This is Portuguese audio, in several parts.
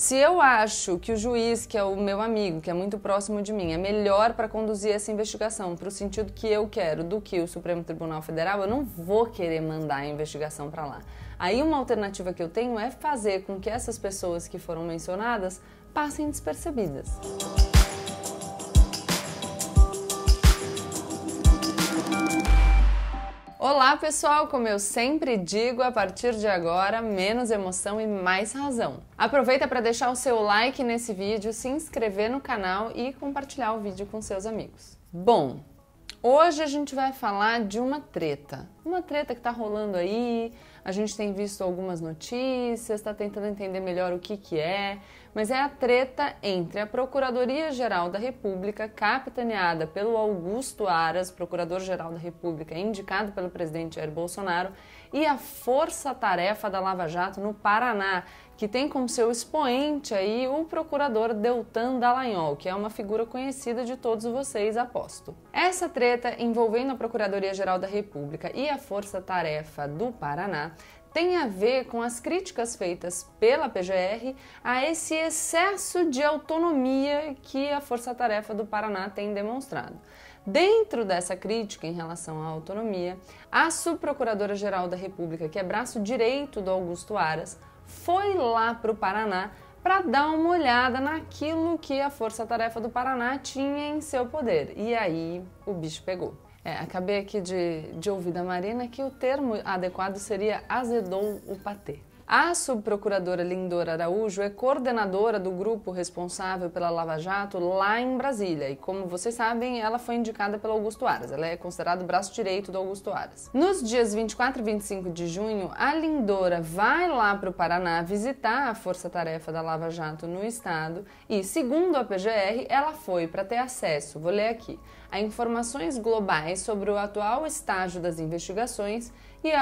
Se eu acho que o juiz, que é o meu amigo, que é muito próximo de mim, é melhor para conduzir essa investigação para o sentido que eu quero do que o Supremo Tribunal Federal, eu não vou querer mandar a investigação para lá. Aí uma alternativa que eu tenho é fazer com que essas pessoas que foram mencionadas passem despercebidas. Olá pessoal, como eu sempre digo, a partir de agora, menos emoção e mais razão. Aproveita para deixar o seu like nesse vídeo, se inscrever no canal e compartilhar o vídeo com seus amigos. Bom, hoje a gente vai falar de uma treta que tá rolando aí, a gente tem visto algumas notícias, tá tentando entender melhor o que é, mas é a treta entre a Procuradoria-Geral da República, capitaneada pelo Augusto Aras, Procurador-Geral da República, indicado pelo presidente Jair Bolsonaro, e a Força-Tarefa da Lava Jato no Paraná, que tem como seu expoente aí o procurador Deltan Dallagnol, que é uma figura conhecida de todos vocês, aposto. Essa treta envolvendo a Procuradoria-Geral da República e a Força-Tarefa do Paraná tem a ver com as críticas feitas pela PGR a esse excesso de autonomia que a Força-Tarefa do Paraná tem demonstrado. Dentro dessa crítica em relação à autonomia, a Subprocuradora-Geral da República, que é braço direito do Augusto Aras, foi lá para o Paraná para dar uma olhada naquilo que a Força-Tarefa do Paraná tinha em seu poder. E aí o bicho pegou. Acabei aqui de ouvir da Marina que o termo adequado seria azedou o patê. A subprocuradora Lindora Araújo é coordenadora do grupo responsável pela Lava Jato lá em Brasília e, como vocês sabem, ela foi indicada pelo Augusto Aras, ela é considerada o braço direito do Augusto Aras. Nos dias 24 e 25 de junho, a Lindora vai lá para o Paraná visitar a Força-Tarefa da Lava Jato no estado e, segundo a PGR, ela foi para ter acesso, vou ler aqui, a informações globais sobre o atual estágio das investigações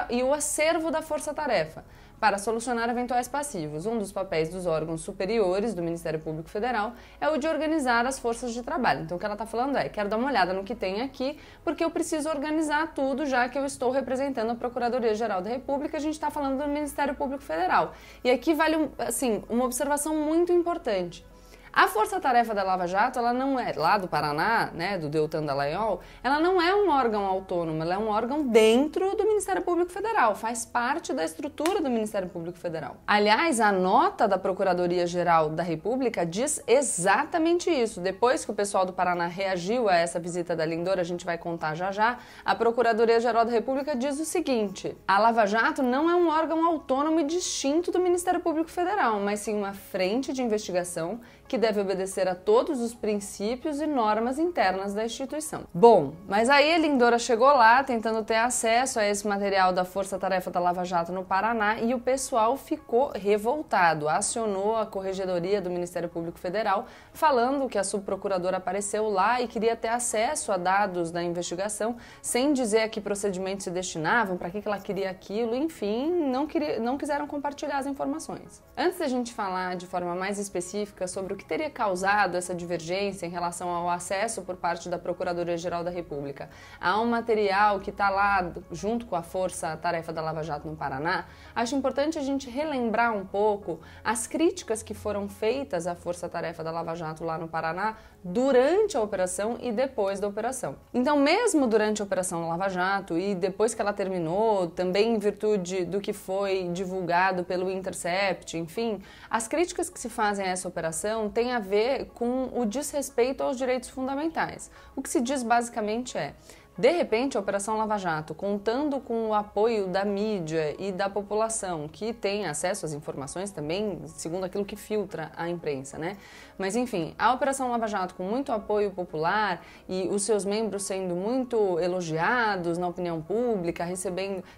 e o acervo da Força-Tarefa, para solucionar eventuais passivos. Um dos papéis dos órgãos superiores do Ministério Público Federal é o de organizar as forças de trabalho. Então o que ela está falando é, quero dar uma olhada no que tem aqui, porque eu preciso organizar tudo, já que eu estou representando a Procuradoria-Geral da República, a gente está falando do Ministério Público Federal. E aqui vale, assim, uma observação muito importante. A Força-Tarefa da Lava Jato, ela não é, lá do Paraná, né, do Deltan Dallagnol, ela não é um órgão autônomo, ela é um órgão dentro do Ministério Público Federal, faz parte da estrutura do Ministério Público Federal. Aliás, a nota da Procuradoria-Geral da República diz exatamente isso. Depois que o pessoal do Paraná reagiu a essa visita da Lindora, a gente vai contar já já, a Procuradoria-Geral da República diz o seguinte: a Lava Jato não é um órgão autônomo e distinto do Ministério Público Federal, mas sim uma frente de investigação que deve obedecer a todos os princípios e normas internas da instituição. Bom, mas aí a Lindora chegou lá tentando ter acesso a esse material da Força-Tarefa da Lava Jato no Paraná e o pessoal ficou revoltado, acionou a Corregedoria do Ministério Público Federal falando que a subprocuradora apareceu lá e queria ter acesso a dados da investigação sem dizer a que procedimentos se destinavam, para que ela queria aquilo, enfim, não quiseram compartilhar as informações. Antes da gente falar de forma mais específica sobre o que teria causado essa divergência em relação ao acesso por parte da Procuradoria-Geral da República a um material que está lá junto com a Força-Tarefa da Lava Jato no Paraná, acho importante a gente relembrar um pouco as críticas que foram feitas à Força-Tarefa da Lava Jato lá no Paraná durante a operação e depois da operação. Então, mesmo durante a Operação Lava Jato e depois que ela terminou, também em virtude do que foi divulgado pelo Intercept, enfim, as críticas que se fazem a essa operação têm a ver com o desrespeito aos direitos fundamentais. O que se diz basicamente é: de repente, a Operação Lava Jato, contando com o apoio da mídia e da população, que tem acesso às informações também, segundo aquilo que filtra a imprensa, né? Mas, enfim, a Operação Lava Jato, com muito apoio popular e os seus membros sendo muito elogiados na opinião pública,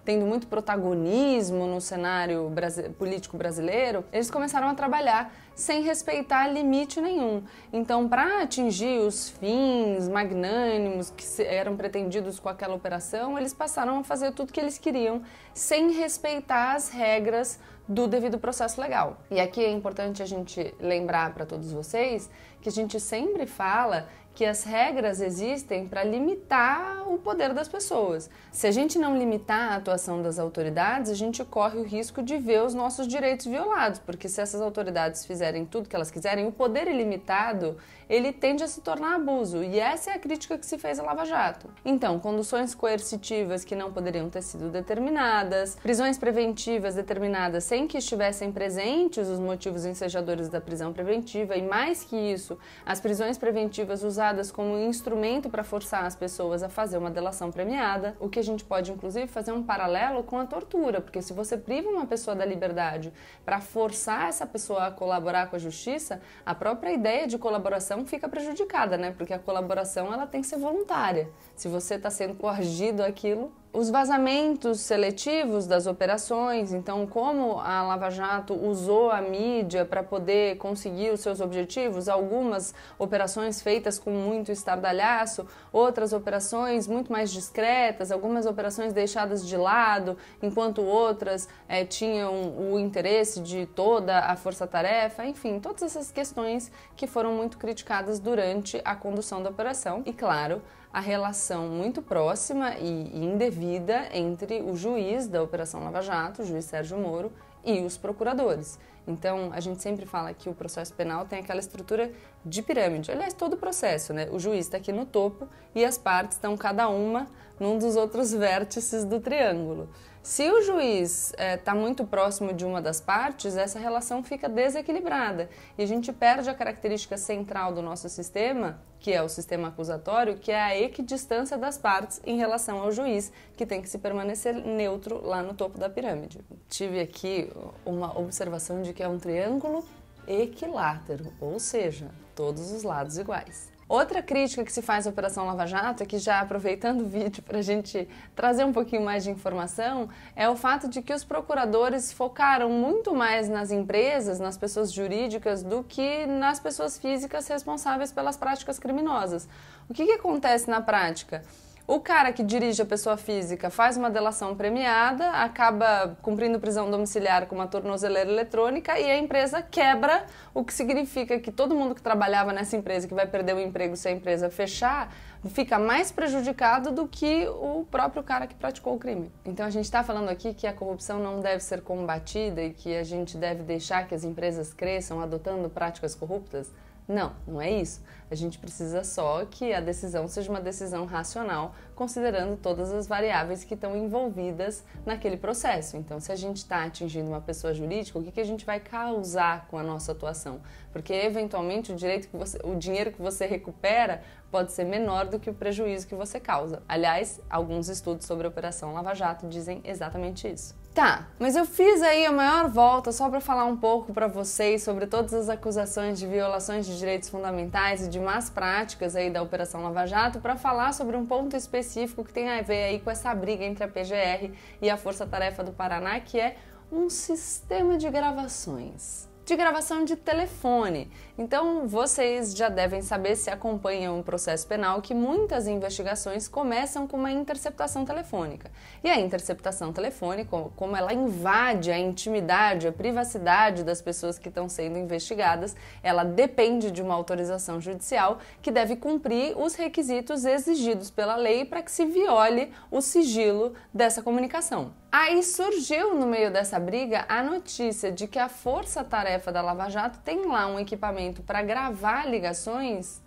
tendo muito protagonismo no cenário político brasileiro, eles começaram a trabalhar sem respeitar limite nenhum. Então, para atingir os fins magnânimos que eram pretendidos com aquela operação, eles passaram a fazer tudo que eles queriam, sem respeitar as regras do devido processo legal. E aqui é importante a gente lembrar para todos vocês que a gente sempre fala que as regras existem para limitar o poder das pessoas. Se a gente não limitar a atuação das autoridades, a gente corre o risco de ver os nossos direitos violados, porque se essas autoridades fizerem tudo que elas quiserem, o poder ilimitado, ele tende a se tornar abuso, e essa é a crítica que se fez à Lava Jato. Então, conduções coercitivas que não poderiam ter sido determinadas, prisões preventivas determinadas sem que estivessem presentes os motivos ensejadores da prisão preventiva, e mais que isso, as prisões preventivas usadas como instrumento para forçar as pessoas a fazer uma delação premiada, o que a gente pode inclusive fazer um paralelo com a tortura, porque se você priva uma pessoa da liberdade para forçar essa pessoa a colaborar com a justiça, a própria ideia de colaboração fica prejudicada, né? Porque a colaboração ela tem que ser voluntária. Se você está sendo coagido àquilo, os vazamentos seletivos das operações, então como a Lava Jato usou a mídia para poder conseguir os seus objetivos, algumas operações feitas com muito estardalhaço, outras operações muito mais discretas, algumas operações deixadas de lado, enquanto outras tinham o interesse de toda a força-tarefa, enfim, todas essas questões que foram muito criticadas durante a condução da operação e, claro, a relação muito próxima e indevida entre o juiz da Operação Lava Jato, o juiz Sérgio Moro, e os procuradores. Então, a gente sempre fala que o processo penal tem aquela estrutura de pirâmide. Aliás, todo o processo, né? O juiz está aqui no topo e as partes estão cada uma num dos outros vértices do triângulo. Se o juiz está muito próximo de uma das partes, essa relação fica desequilibrada e a gente perde a característica central do nosso sistema, que é o sistema acusatório, que é a equidistância das partes em relação ao juiz, que tem que se permanecer neutro lá no topo da pirâmide. Tive aqui uma observação de que é um triângulo equilátero, ou seja, todos os lados iguais. Outra crítica que se faz à Operação Lava Jato, é que já aproveitando o vídeo para a gente trazer um pouquinho mais de informação, é o fato de que os procuradores focaram muito mais nas empresas, nas pessoas jurídicas, do que nas pessoas físicas responsáveis pelas práticas criminosas. O que acontece na prática? O cara que dirige a pessoa física faz uma delação premiada, acaba cumprindo prisão domiciliar com uma tornozeleira eletrônica e a empresa quebra, o que significa que todo mundo que trabalhava nessa empresa, que vai perder o emprego se a empresa fechar, fica mais prejudicado do que o próprio cara que praticou o crime. Então a gente está falando aqui que a corrupção não deve ser combatida e que a gente deve deixar que as empresas cresçam adotando práticas corruptas? Não, não é isso. A gente precisa só que a decisão seja uma decisão racional, considerando todas as variáveis que estão envolvidas naquele processo. Então, se a gente está atingindo uma pessoa jurídica, o que a gente vai causar com a nossa atuação? Porque, eventualmente, o dinheiro que você recupera pode ser menor do que o prejuízo que você causa. Aliás, alguns estudos sobre a Operação Lava Jato dizem exatamente isso. Tá, mas eu fiz aí a maior volta só para falar um pouco para vocês sobre todas as acusações de violações de direitos fundamentais e de más práticas aí da Operação Lava Jato, para falar sobre um ponto específico que tem a ver aí com essa briga entre a PGR e a Força Tarefa do Paraná, que é um sistema de gravações. De gravação de telefone. Então, vocês já devem saber, se acompanham um processo penal, que muitas investigações começam com uma interceptação telefônica. E a interceptação telefônica, como ela invade a intimidade, a privacidade das pessoas que estão sendo investigadas, ela depende de uma autorização judicial que deve cumprir os requisitos exigidos pela lei para que se viole o sigilo dessa comunicação. Aí surgiu no meio dessa briga a notícia de que a Força Tarefa da Lava Jato tem lá um equipamento para gravar ligações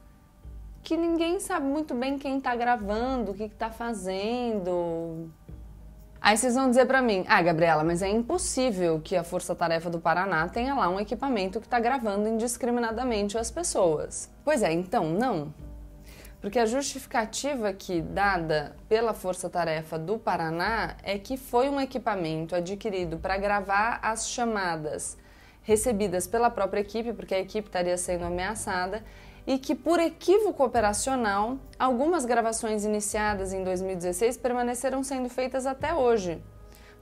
que ninguém sabe muito bem quem está gravando, o que está fazendo. Aí vocês vão dizer para mim, Gabriela, mas é impossível que a Força Tarefa do Paraná tenha lá um equipamento que está gravando indiscriminadamente as pessoas. Pois é, então não. Porque a justificativa aqui dada pela Força Tarefa do Paraná é que foi um equipamento adquirido para gravar as chamadas recebidas pela própria equipe, porque a equipe estaria sendo ameaçada, e que por equívoco operacional, algumas gravações iniciadas em 2016 permaneceram sendo feitas até hoje,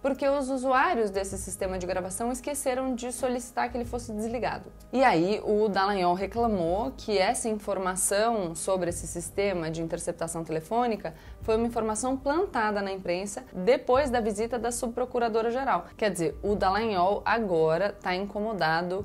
porque os usuários desse sistema de gravação esqueceram de solicitar que ele fosse desligado. E aí o Dallagnol reclamou que essa informação sobre esse sistema de interceptação telefônica foi uma informação plantada na imprensa depois da visita da subprocuradora-geral. Quer dizer, o Dallagnol agora está incomodado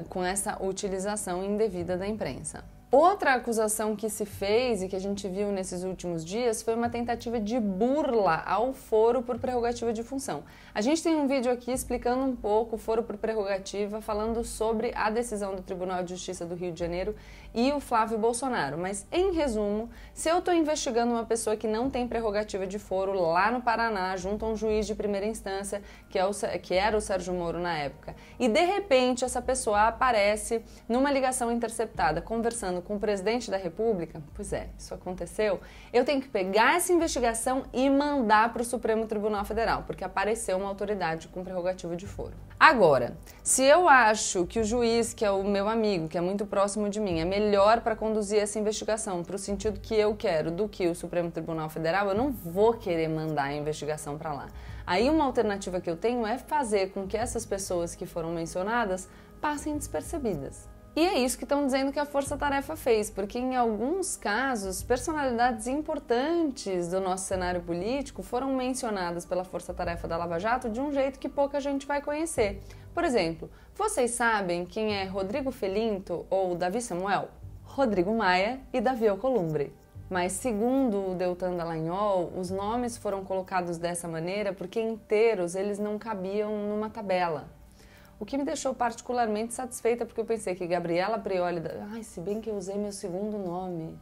com essa utilização indevida da imprensa. Outra acusação que se fez e que a gente viu nesses últimos dias foi uma tentativa de burla ao foro por prerrogativa de função. A gente tem um vídeo aqui explicando um pouco o foro por prerrogativa, falando sobre a decisão do Tribunal de Justiça do Rio de Janeiro e o Flávio Bolsonaro. Mas, em resumo, se eu estou investigando uma pessoa que não tem prerrogativa de foro lá no Paraná, junto a um juiz de primeira instância, que era o Sérgio Moro na época, e de repente essa pessoa aparece numa ligação interceptada, conversando com o presidente da República, pois é, isso aconteceu, eu tenho que pegar essa investigação e mandar para o Supremo Tribunal Federal, porque apareceu uma autoridade com prerrogativa de foro. Agora, se eu acho que o juiz, que é o meu amigo, que é muito próximo de mim, é melhor para conduzir essa investigação para o sentido que eu quero do que o Supremo Tribunal Federal, eu não vou querer mandar a investigação para lá. Aí uma alternativa que eu tenho é fazer com que essas pessoas que foram mencionadas passem despercebidas. E é isso que estão dizendo que a Força Tarefa fez, porque em alguns casos, personalidades importantes do nosso cenário político foram mencionadas pela Força Tarefa da Lava Jato de um jeito que pouca gente vai conhecer. Por exemplo, vocês sabem quem é Rodrigo Felinto ou Davi Samuel? Rodrigo Maia e Davi Alcolumbre. Mas, segundo o Deltan Dallagnol, os nomes foram colocados dessa maneira porque inteiros eles não cabiam numa tabela. O que me deixou particularmente satisfeita, porque eu pensei que Gabriela Prioli... Ai, se bem que eu usei meu segundo nome.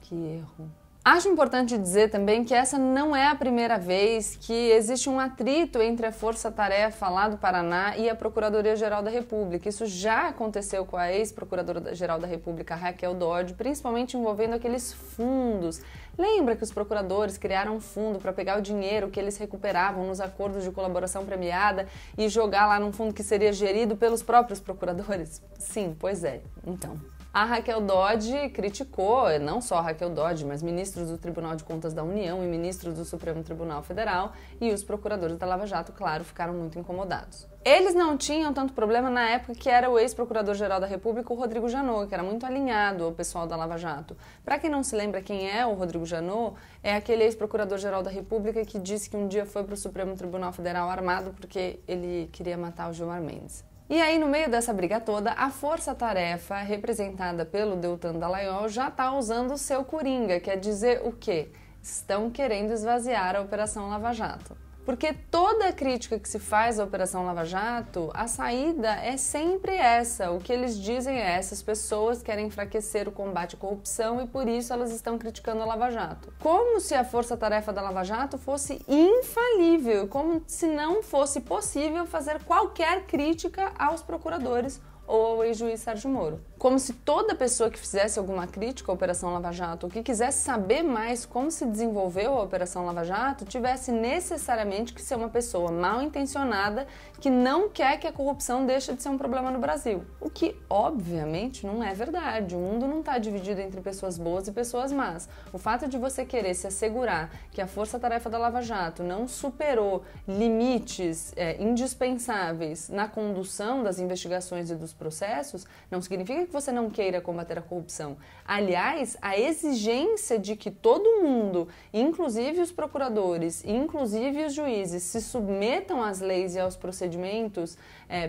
Que erro. Acho importante dizer também que essa não é a primeira vez que existe um atrito entre a Força Tarefa lá do Paraná e a Procuradoria-Geral da República. Isso já aconteceu com a ex-Procuradora-Geral da República, Raquel Dodge, principalmente envolvendo aqueles fundos. Lembra que os procuradores criaram um fundo para pegar o dinheiro que eles recuperavam nos acordos de colaboração premiada e jogar lá num fundo que seria gerido pelos próprios procuradores? Sim, pois é. Então... A Raquel Dodge criticou, não só a Raquel Dodge, mas ministros do Tribunal de Contas da União e ministros do Supremo Tribunal Federal, e os procuradores da Lava Jato, claro, ficaram muito incomodados. Eles não tinham tanto problema na época que era o ex-procurador-geral da República, o Rodrigo Janot, que era muito alinhado ao pessoal da Lava Jato. Para quem não se lembra quem é o Rodrigo Janot, é aquele ex-procurador-geral da República que disse que um dia foi para o Supremo Tribunal Federal armado porque ele queria matar o Gilmar Mendes. E aí, no meio dessa briga toda, a Força-Tarefa, representada pelo Deltan Dallagnol, já está usando o seu coringa, quer dizer o quê? Estão querendo esvaziar a Operação Lava Jato. Porque toda crítica que se faz à Operação Lava Jato, a saída é sempre essa. O que eles dizem é essas pessoas querem enfraquecer o combate à corrupção e por isso elas estão criticando a Lava Jato. Como se a força-tarefa da Lava Jato fosse infalível, como se não fosse possível fazer qualquer crítica aos procuradores ou ao ex-juiz Sérgio Moro. Como se toda pessoa que fizesse alguma crítica à Operação Lava Jato ou que quisesse saber mais como se desenvolveu a Operação Lava Jato tivesse necessariamente que ser uma pessoa mal intencionada que não quer que a corrupção deixe de ser um problema no Brasil. O que, obviamente, não é verdade. O mundo não está dividido entre pessoas boas e pessoas más. O fato de você querer se assegurar que a força-tarefa da Lava Jato não superou limites indispensáveis na condução das investigações e dos processos não significa que você não queira combater a corrupção. Aliás, a exigência de que todo mundo, inclusive os procuradores, inclusive os juízes, se submetam às leis e aos procedimentos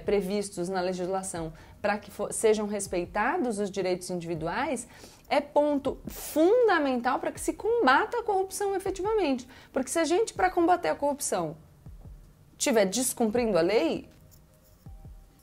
previstos na legislação para que sejam respeitados os direitos individuais, é ponto fundamental para que se combata a corrupção efetivamente. Porque se a gente, para combater a corrupção, estiver descumprindo a lei...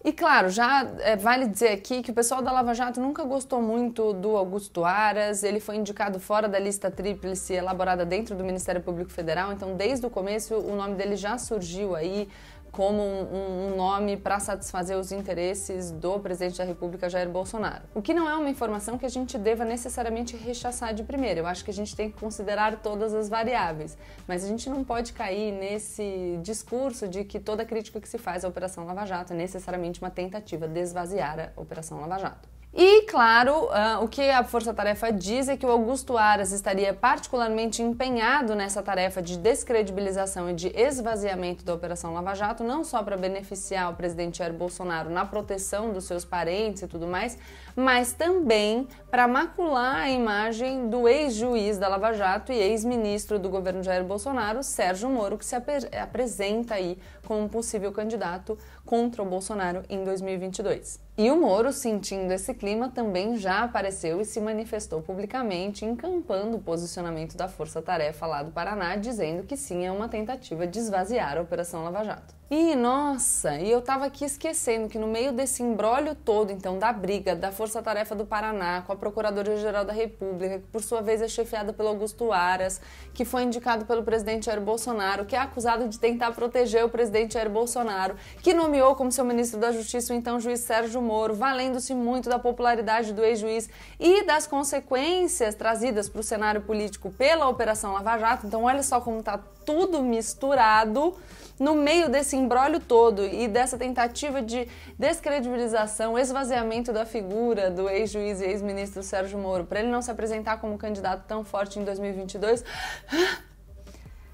E claro, já vale dizer aqui que o pessoal da Lava Jato nunca gostou muito do Augusto Aras, ele foi indicado fora da lista tríplice elaborada dentro do Ministério Público Federal, então desde o começo o nome dele já surgiu aí como um nome para satisfazer os interesses do presidente da República, Jair Bolsonaro. O que não é uma informação que a gente deva necessariamente rechaçar de primeira. Eu acho que a gente tem que considerar todas as variáveis, mas a gente não pode cair nesse discurso de que toda crítica que se faz à Operação Lava Jato é necessariamente uma tentativa de esvaziar a Operação Lava Jato. E, claro, o que a Força-Tarefa diz é que o Augusto Aras estaria particularmente empenhado nessa tarefa de descredibilização e de esvaziamento da Operação Lava Jato, não só para beneficiar o presidente Jair Bolsonaro na proteção dos seus parentes e tudo mais, mas também para macular a imagem do ex-juiz da Lava Jato e ex-ministro do governo Jair Bolsonaro, Sérgio Moro, que se apresenta aí como um possível candidato contra o Bolsonaro em 2022. E o Moro, sentindo esse clima também já apareceu e se manifestou publicamente, encampando o posicionamento da Força Tarefa lá do Paraná, dizendo que sim, é uma tentativa de esvaziar a Operação Lava Jato. E, nossa, e eu tava aqui esquecendo que no meio desse imbróglio todo, então, da briga da Força Tarefa do Paraná com a Procuradoria-Geral da República, que por sua vez é chefiada pelo Augusto Aras, que foi indicado pelo presidente Jair Bolsonaro, que é acusado de tentar proteger o presidente Jair Bolsonaro, que nomeou como seu ministro da Justiça o então juiz Sérgio Moro, valendo-se muito da popularidade do ex-juiz e das consequências trazidas para o cenário político pela Operação Lava Jato. Então, olha só como tá tudo misturado no meio desse imbróglio todo e dessa tentativa de descredibilização, esvaziamento da figura do ex-juiz e ex-ministro Sérgio Moro, para ele não se apresentar como candidato tão forte em 2022,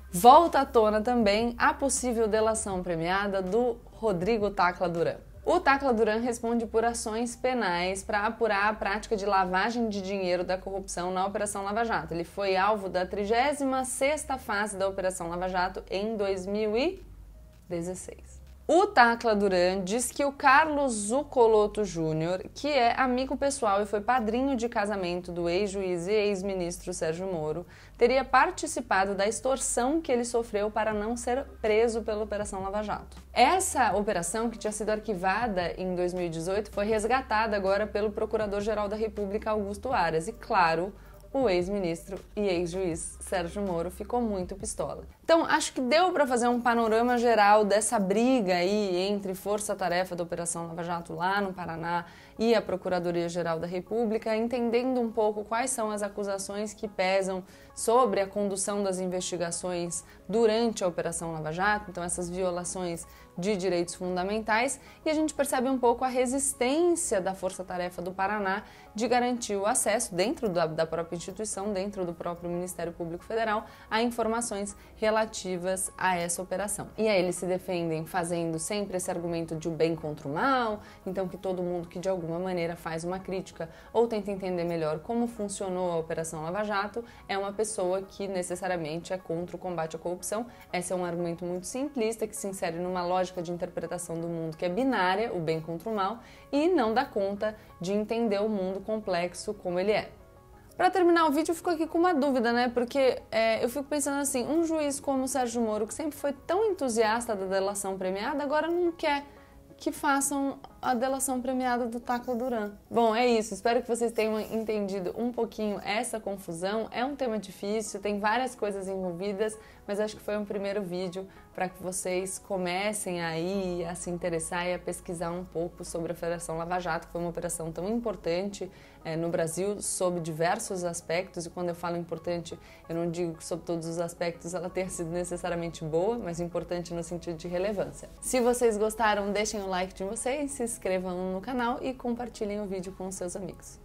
volta à tona também a possível delação premiada do Rodrigo Tacla Duran. O Tacla Duran responde por ações penais para apurar a prática de lavagem de dinheiro da corrupção na Operação Lava Jato. Ele foi alvo da 36ª fase da Operação Lava Jato em 2016. O Tacla Duran diz que o Carlos Zuccolotto Júnior, que é amigo pessoal e foi padrinho de casamento do ex-juiz e ex-ministro Sérgio Moro, teria participado da extorsão que ele sofreu para não ser preso pela Operação Lava Jato. Essa operação, que tinha sido arquivada em 2018, foi resgatada agora pelo Procurador-Geral da República, Augusto Aras, e claro, o ex-ministro e ex-juiz Sérgio Moro ficou muito pistola. Então, acho que deu para fazer um panorama geral dessa briga aí entre Força-Tarefa da Operação Lava Jato lá no Paraná e a Procuradoria-Geral da República, entendendo um pouco quais são as acusações que pesam sobre a condução das investigações durante a Operação Lava Jato, então essas violações de direitos fundamentais, e a gente percebe um pouco a resistência da Força-Tarefa do Paraná de garantir o acesso dentro da própria instituição, dentro do próprio Ministério Público Federal, a informações relativas a essa operação. E aí eles se defendem fazendo sempre esse argumento de o bem contra o mal, então que todo mundo que de alguma maneira faz uma crítica ou tenta entender melhor como funcionou a Operação Lava Jato é uma pessoa que necessariamente é contra o combate à corrupção. Esse é um argumento muito simplista que se insere numa lógica de interpretação do mundo que é binária, o bem contra o mal, e não dá conta de entender o mundo complexo como ele é. Para terminar o vídeo, eu fico aqui com uma dúvida, né? Porque eu fico pensando assim, um juiz como o Sérgio Moro, que sempre foi tão entusiasta da delação premiada, agora não quer que façam a delação premiada do Tacla Duran. Bom, é isso. Espero que vocês tenham entendido um pouquinho essa confusão. É um tema difícil, tem várias coisas envolvidas, mas acho que foi um primeiro vídeo para que vocês comecem aí a se interessar e a pesquisar um pouco sobre a Operação Lava Jato, que foi uma operação tão importante no Brasil, sob diversos aspectos, e quando eu falo importante, eu não digo que sob todos os aspectos ela tenha sido necessariamente boa, mas importante no sentido de relevância. Se vocês gostaram, deixem o like de vocês, se inscrevam no canal e compartilhem o vídeo com os seus amigos.